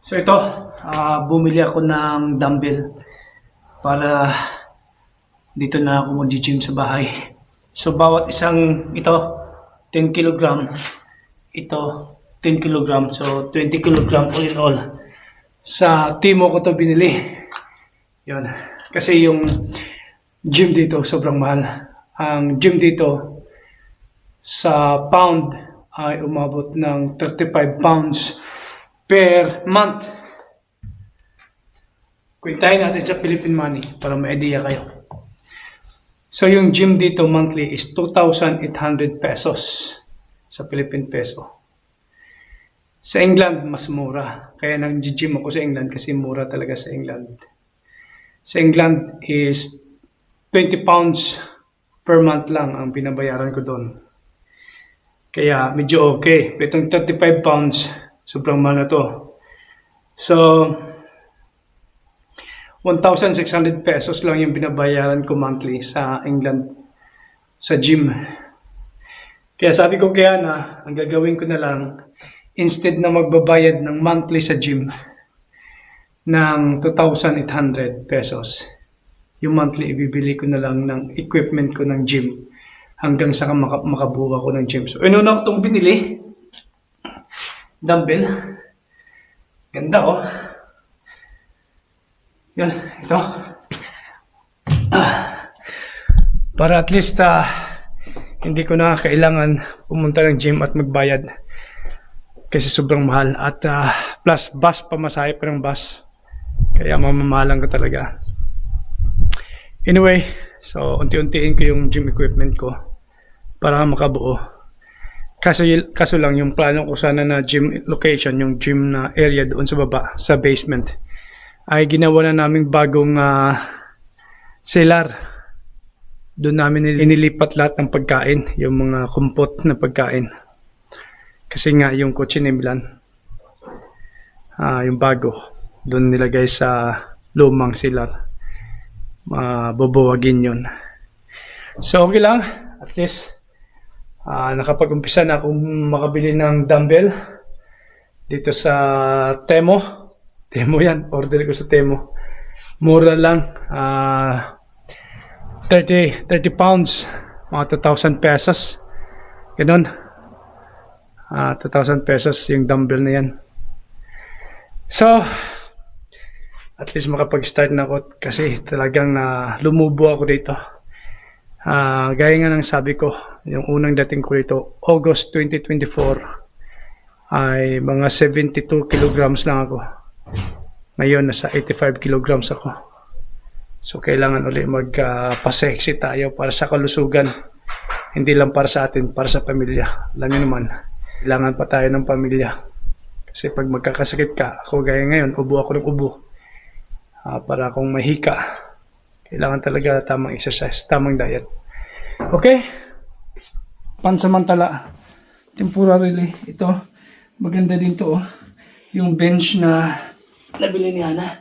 So ito, bumili ako ng dumbbell para dito na ako mag-gym sa bahay. So bawat isang ito, 10 kg. Ito, 10 kg. So 20 kg all in all. Sa Timo ko to binili. Yun. Kasi yung gym dito sobrang mahal. Ang gym dito sa pound ay umabot ng 35 pounds per month. Kwentahin natin sa Philippine money para may idea kayo. So yung gym dito monthly is 2,800 pesos sa Philippine peso. Sa England, mas mura. Kaya nag-gym ako sa England kasi mura talaga sa England. Sa England is 20 pounds per month lang ang binabayaran ko doon. Kaya medyo okay. Pero itong 35 pounds, sobrang mahal na to. So, 1,600 pesos lang yung binabayaran ko monthly sa England sa gym. Kaya sabi ko kaya na, ang gagawin ko na lang, instead na magbabayad ng monthly sa gym ng 2,800 pesos, yung monthly ibibili ko na lang ng equipment ko ng gym hanggang sa makabuo ako ng gym. So, inuna ko itong binili. Dumbbell. Ganda oh. Yan, ito. Para at least hindi ko na kailangan pumunta ng gym at magbayad. Kasi sobrang mahal. At plus bus, pamasahe pa ng bus. Kaya mamamahalan ko talaga. Anyway, so unti-untiin ko yung gym equipment ko para makabuo. Kaso lang yung plano ko sana na gym location, yung gym na area doon sa baba, sa basement, ay ginawa na naming bagong cellar. Doon namin inilipat lahat ng pagkain, yung mga kumpot na pagkain. Kasi nga yung kotse ni Milan, yung bago, doon nilagay sa lumang cellar. Bubuwagin yun. So okay lang, at least nakapag-umpisa na akong makabili ng dumbbell dito sa Temo. Temo yan, order ko sa Temo. Mura lang, 30 pounds, mga 2,000 pesos. Ganun. 2,000 pesos yung dumbbell na yan. So, at least makapag-start na ako kasi talagang lumubo ako dito. Gaya nga ng sabi ko, yung unang dating ko dito, August 2024, ay mga 72 kilograms lang ako. Ngayon, nasa 85 kilograms ako. So, kailangan ulit magpa-sexy tayo para sa kalusugan. Hindi lang para sa atin, para sa pamilya. Alam niyo naman, kailangan pa tayo ng pamilya. Kasi pag magkakasakit ka, ako gaya ngayon, ubo ako ng ubo. Para akong mahika, kailangan talaga tamang exercise, tamang diet. Okay? Pansamantala, temporarily, ito, maganda din to, yung bench na nabili ni Hana.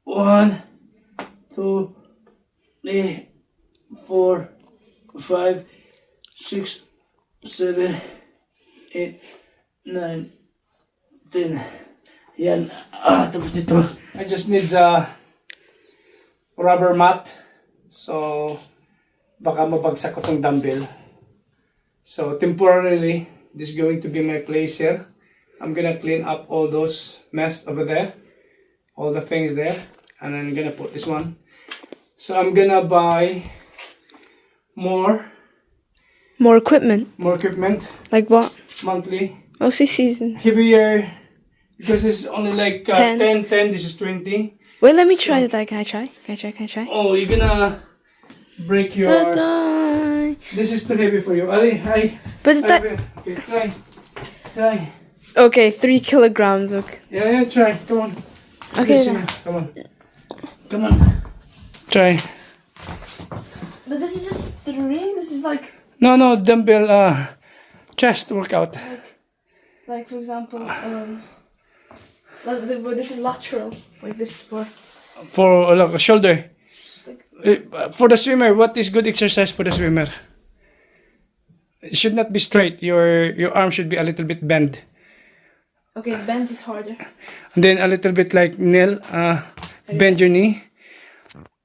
1, 2, 3, 4, 5, 6, 7, 8, 9, 10. Yan. Tapos dito, I just need a rubber mat. So, baka mabagsak ko tong dumbbell. So, temporarily, this is going to be my place here. I'm gonna clean up all those mess over there. All the things there. And I'm gonna put this one. So, I'm gonna buy more equipment. More equipment. Like what? Monthly. Mostly season. Heavier. Because this is only like 10. 10, this is 20. Wait, let me try that. Can I try? Oh, you're gonna break your... Ta-da! This is too heavy for you. Ali, But that... okay, try. Okay, 3 kilograms. Okay. Yeah, try. Come on. Okay. Listen, come on. Try. But this is just 3. This is like... No, dumbbell, chest workout. Like for example, this is lateral. Like this is For like, shoulder. For the swimmer, what is good exercise for the swimmer? It should not be straight. Your arm should be a little bit bent. Okay, bend is harder. And then a little bit like Neil, bend your knee.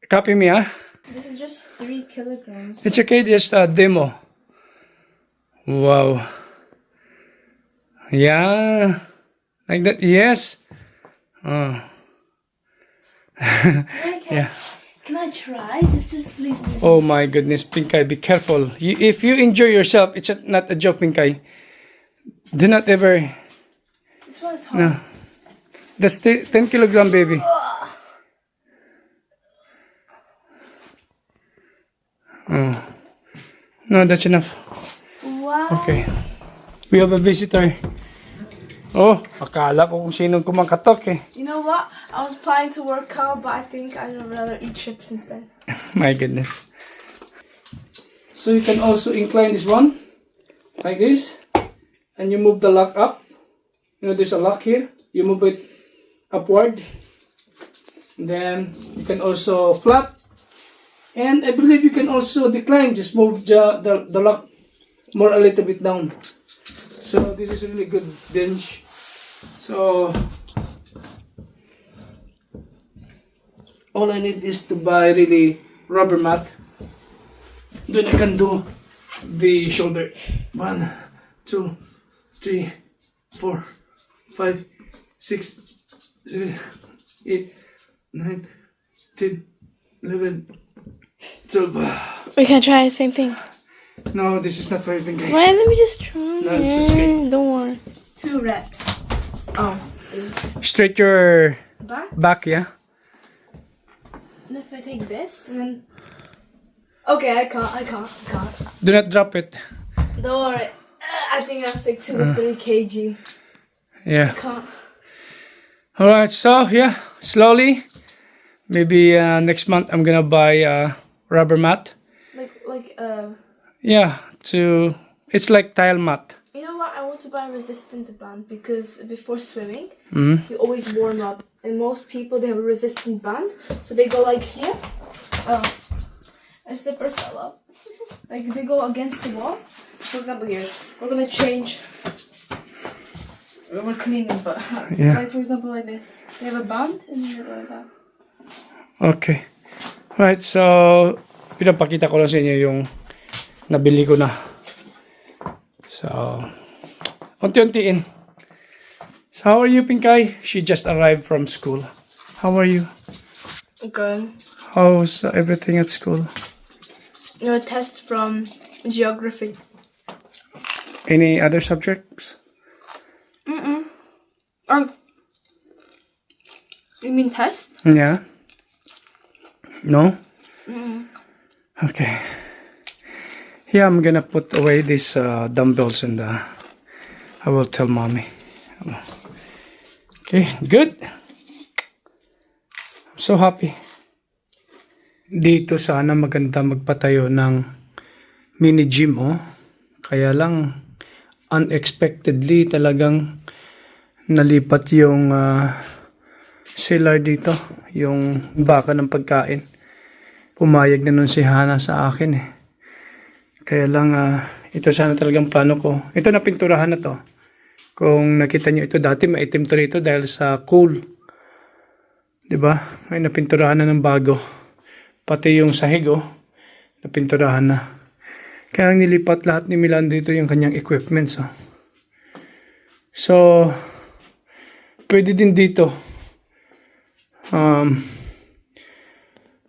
Copy me, ah. This is just 3 kilograms. It's okay, just a demo. Wow. Yeah. Like that, yes. Oh. Yeah. Can I try? Just please. Oh my goodness, Pinkay, be careful. If you injure yourself, it's not a joke, Pinkay. Do not ever. This one is hard. No. That's 10 kilogram, baby. Oh. No, that's enough. Wow. Okay. We have a visitor. Oh, akala ko kung sinong kumakatok eh. You know what? I was planning to work out, but I think I'd rather eat chips instead. My goodness. So you can also incline this one. Like this. And you move the lock up. You know, there's a lock here. You move it upward. And then you can also flat. And I believe you can also decline. Just move the lock more a little bit down. So this is a really good bench. So all I need is to buy really rubber mat. Then I can do the shoulder. 1, 2, 3, 4, 5, 6, 7, 8, 9, 10, 11, 12. We can try the same thing. No, this is not very big. Why? Let me just try. No, it's just okay. Don't worry. 2 reps. Oh. Straight your Back? back, yeah? And if I take this and then. Okay, I can't. Do not drop it. Don't worry. I think I'll stick to the 3 kg. Yeah. I can't. Alright, so yeah, slowly. Maybe next month I'm gonna buy a rubber mat. Yeah, it's like tile mat. You know what? I want to buy a resistant band because before swimming, Mm-hmm. you always warm up. And most people, they have a resistant band. So they go like here. Oh, a slipper fell off. Like they go against the wall. For example, here. We're going to change. We're cleaning, but Yeah. like for example, like this. They have a band and they go like that. Okay. Right, so pinapakita ko lang sa inyo yung nabili ko na. So, unti-untiin. So, how are you, Pinkay? She just arrived from school. How are you? Good. How's everything at school? A test from geography. Any other subjects? You mean test? Yeah. No? Okay. Yeah, I'm gonna put away these dumbbells and I will tell mommy. Okay, good. I'm so happy. Dito sana maganda magpatayo ng mini gym, oh. Kaya lang, unexpectedly talagang nalipat yung seller dito, yung baka ng pagkain. Pumayag na nun si Hana sa akin eh. Kaya lang, ito sana talagang plano ko. Ito na pinturahan na to. Kung nakita nyo ito dati, maitim to rito dahil sa cool. Diba? May napinturahan na ng bago. Pati yung sahig, oh, napinturahan na. Kaya nilipat lahat ni Milan dito yung kanyang equipments, oh. So, pwede din dito.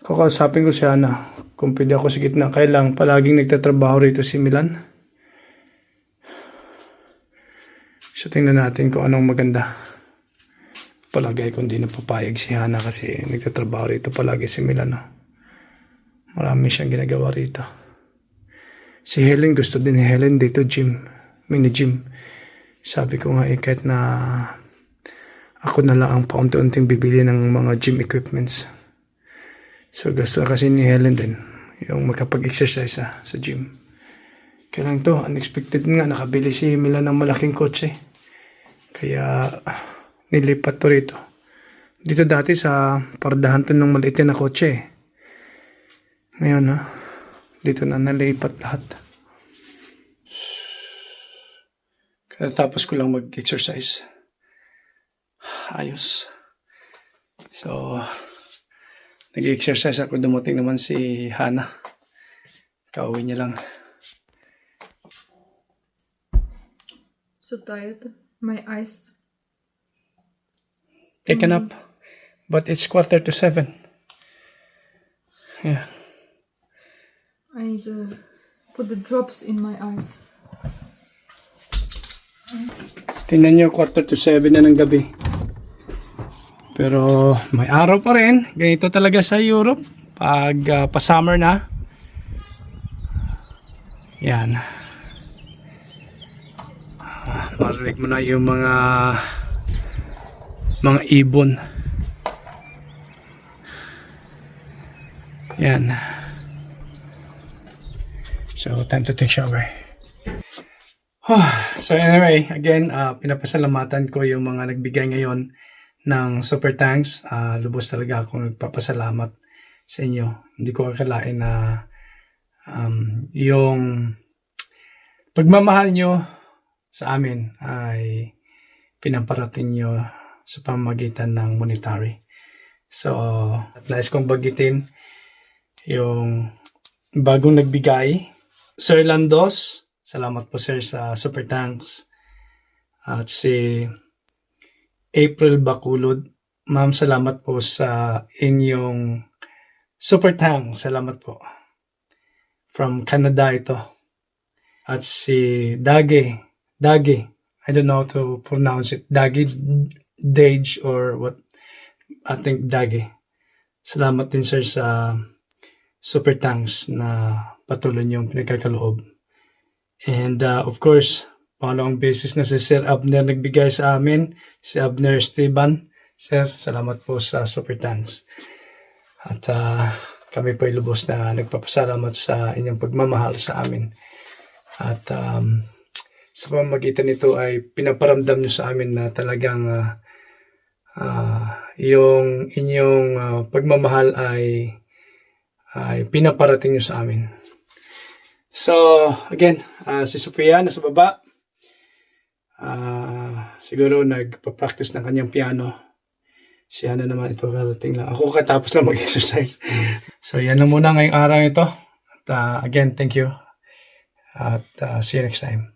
Kakausapin ko siya na kung pwede ako sa gitna. Kailang palaging nagtatrabaho rito si Milan. So, tingnan natin kung anong maganda. Palagay ko hindi na papayag si Hana kasi nagtatrabaho rito palagi si Milan. No? Marami siyang ginagawa rito. Si Helen, gusto din ni Helen dito gym. Mini gym. Sabi ko nga kahit na ako na lang ang paunti-unting bibili ng mga gym equipments. So gusto kasi ni Helen din yung makapag-exercise sa gym. Kaya lang to, unexpected nga, nakabili si Milan ng malaking kotse. Kaya nilipat to rito. Dito dati sa pardahan to ng maliit na kotse. Ngayon dito na nalipat lahat. Tapos ko lang mag-exercise. Ayos. So, nag-exercise ako. Dumating naman si Hana. Kauwi niya lang. So tired. My eyes. Take a nap. But it's 6:45. Yeah. I need to put the drops in my eyes. Tingnan nyo, 6:45 na ng gabi. Pero may araw pa rin. Ganito talaga sa Europe. Pag pa-summer na. Yan. Marinig mo na yung mga ibon. Yan. So, time to take shower. So anyway, again, pinapasalamatan ko yung mga nagbigay ngayon ng super thanks. Lubos talaga akong nagpapasalamat sa inyo. Hindi ko akalain na yung pagmamahal nyo sa amin ay pinaparating nyo sa pamamagitan ng monetary. So, nais kong bagitin yung bagong nagbigay, Sir Landos. Salamat po sir sa super thanks. At si April Bakulod. Ma'am, salamat po sa inyong super thanks. Salamat po. From Canada ito. At si Dage. I don't know how to pronounce it. Dage or what. I think Dage. Salamat din sir sa super thanks na patuloy niyong pinagkakaloob. And of course, pangalawang beses na si Sir Abner nagbigay sa amin, si Abner Esteban. Sir, salamat po sa super thanks. At kami po ay lubos na nagpapasalamat sa inyong pagmamahal sa amin. At sa pamamagitan nito ay pinaparamdam nyo sa amin na talagang yung inyong pagmamahal ay pinaparating nyo sa amin. So, again, si Sofia nasa baba. Siguro nagpa-practice ng kanyang piano. Si Hana naman ito karating lang. Ako katapos lang mag-exercise. So, yan lang muna ngayong araw ito. At again, thank you. At see you next time.